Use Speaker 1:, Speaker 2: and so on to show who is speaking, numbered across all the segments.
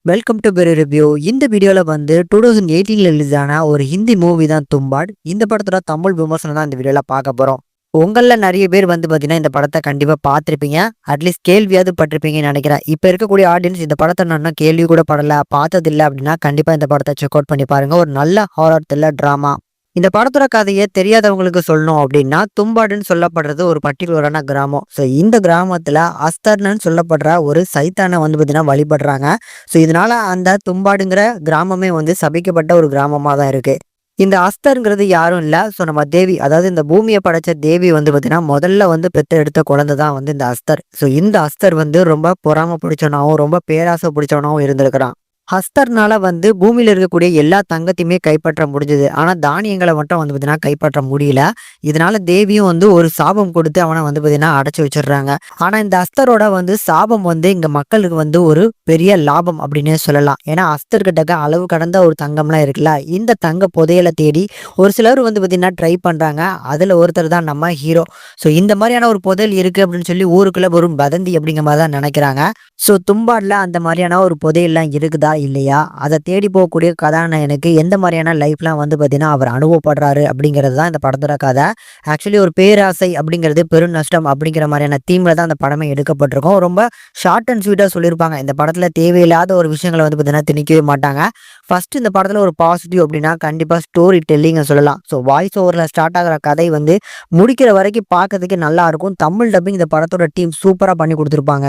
Speaker 1: Welcome to peri review. இந்த வீடியோல வந்து 2018ல ரிலீஸ் ஆன ஒரு ஹிந்தி மூவி தான் தும்பாட். இந்த படத்தோட தமிழ் விமர்சனம் தான் இந்த வீடியோல பார்க்க போறோம். உங்கள நிறைய பேர் வந்து பார்த்தீங்கன்னா, இந்த படத்த கண்டிப்பா பார்த்திருப்பீங்க. அட்லீஸ்ட் கேள்வியாவது பட்டிருப்பீங்கன்னு நினைக்கிறேன். இப்ப இருக்கக்கூடிய ஆடியன்ஸ் இந்த படத்த நான் இன்னும் கேள்வி கூட படல, பார்த்ததில்ல அப்படின்னா கண்டிப்பா இந்த படத்த செக் அவுட் பண்ணி பாருங்க. ஒரு நல்ல ஹாரர் த்ரில்லர் டிராமா. இந்த படத்தோட கதையை தெரியாதவங்களுக்கு சொல்லணும் அப்படின்னா, தும்பாடுன்னு சொல்லப்படுறது ஒரு பர்ட்டிகுலரான கிராமம். ஸோ இந்த கிராமத்துல அஸ்தர்னு சொல்லப்படுற ஒரு சைத்தானை வந்து பார்த்தீங்கன்னா வழிபடுறாங்க. ஸோ இதனால அந்த தும்பாடுங்கிற கிராமமே வந்து சபிக்கப்பட்ட ஒரு கிராமமா தான் இருக்கு. இந்த அஸ்தர்ங்கிறது யாரும் இல்ல. ஸோ நம்ம தேவி, அதாவது இந்த பூமியை படைச்ச தேவி வந்து பார்த்தீங்கன்னா, முதல்ல வந்து பெத்தெடுத்த குழந்தை தான் வந்து இந்த அஸ்தர். ஸோ இந்த அஸ்தர் வந்து ரொம்ப பொறாம பிடிச்சவனாவும், ரொம்ப பேராசை பிடிச்சவனாவும் இருந்திருக்கிறான். ஹஸ்தர்னால வந்து பூமியில இருக்கக்கூடிய எல்லா தங்கத்தையுமே கைப்பற்ற முடிஞ்சது. ஆனா தானியங்களை மட்டும் வந்து பார்த்தீங்கன்னா கைப்பற்ற முடியல. இதனால தேவியும் வந்து ஒரு சாபம் கொடுத்து அவனை வந்து பார்த்தீங்கன்னா அடைச்சு வச்சிடுறாங்க. ஆனா இந்த அஸ்தரோட வந்து சாபம் வந்து இங்க மக்களுக்கு வந்து ஒரு பெரிய லாபம் அப்படின்னே சொல்லலாம். ஏன்னா அஸ்தர் கிட்டக்க அளவு கடந்த ஒரு தங்கம்லாம் இருக்குல்ல. இந்த தங்க புதையலை தேடி ஒரு சிலர் வந்து பார்த்தீங்கன்னா ட்ரை பண்றாங்க. அதுல ஒருத்தர் தான் நம்ம ஹீரோ. ஸோ இந்த மாதிரியான ஒரு புதையல் இருக்கு அப்படின்னு சொல்லி ஊருக்குள்ள ஒரு வதந்தி அப்படிங்கிற மாதிரி தான் நினைக்கிறாங்க. ஸோ தும்பாட்ல அந்த மாதிரியான ஒரு புதையல்லாம் இருக்குதா இல்லையா, அதை தேடி போகக்கூடிய கதாநாயகனுக்கு எந்த மாதிரியான லைஃப்லாம் வந்து பார்த்தீங்கன்னா அவர் அனுபவப்படுறாரு அப்படிங்கிறது தான் இந்த படத்தோட கதை. ஆக்சுவலி ஒரு பேராசை அப்படிங்கிறது பெரும் நஷ்டம் அப்படிங்கிற மாதிரியான தீம்ல தான் அந்த படமே எடுக்கப்பட்டிருக்கும். ரொம்ப ஷார்ட் அண்ட் ஸ்வீட்டாக சொல்லியிருப்பாங்க. இந்த படத்தில் தேவையில்லாத ஒரு விஷயங்களை வந்து பார்த்தீங்கன்னா திணிக்கவே மாட்டாங்க. ஃபர்ஸ்ட் இந்த படத்தில் ஒரு பாசிட்டிவ் அப்படின்னா கண்டிப்பாக ஸ்டோரி டெல்லிங்க சொல்லலாம். ஸோ வாய்ஸ் ஓவரில் ஸ்டார்ட் ஆகிற கதை வந்து முடிக்கிற வரைக்கும் பார்க்கறதுக்கு நல்லா இருக்கும். தமிழ் டப்பிங் இந்த படத்தோட டீம் சூப்பராக பண்ணி கொடுத்துருப்பாங்க.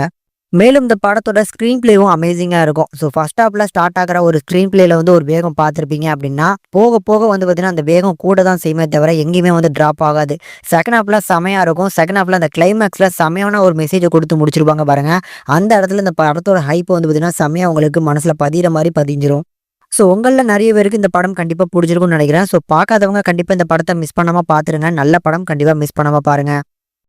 Speaker 1: மேலும் இந்த படத்தோட ஸ்க்ரீன் பிளேவும் அமேசிங்கா இருக்கும். ஸோ ஃபர்ஸ்ட் ஹாஃப்ல ஸ்டார்ட் ஆகிற ஒரு ஸ்க்ரீன் பிளேல வந்து ஒரு வேகம் பார்த்துருப்பீங்க அப்படின்னா, போக போக வந்து பார்த்தீங்கன்னா அந்த வேகம் கூட தான் செய்யுமே தவிர எங்கேயுமே வந்து டிராப் ஆகாது. செகண்ட் ஹாஃப்ல செமையா இருக்கும். செகண்ட் ஹாஃப்ல அந்த கிளைமேக்ஸ்ல செமையான ஒரு மெசேஜை கொடுத்து முடிச்சிருப்பாங்க பாருங்க. அந்த இடத்துல இந்த படத்தோட ஹைப் வந்து பார்த்தீங்கன்னா செமையா உங்களுக்கு மனசுல பதிகிற மாதிரி பதிஞ்சிரும். ஸோ உங்களில் நிறைய பேருக்கு இந்த படம் கண்டிப்பாக பிடிச்சிருக்கும்னு நினைக்கிறேன். ஸோ பார்க்காதவங்க கண்டிப்பாக இந்த படத்தை மிஸ் பண்ணாமல் பார்த்துருங்க. நல்ல படம், கண்டிப்பாக மிஸ் பண்ணாமல் பாருங்க.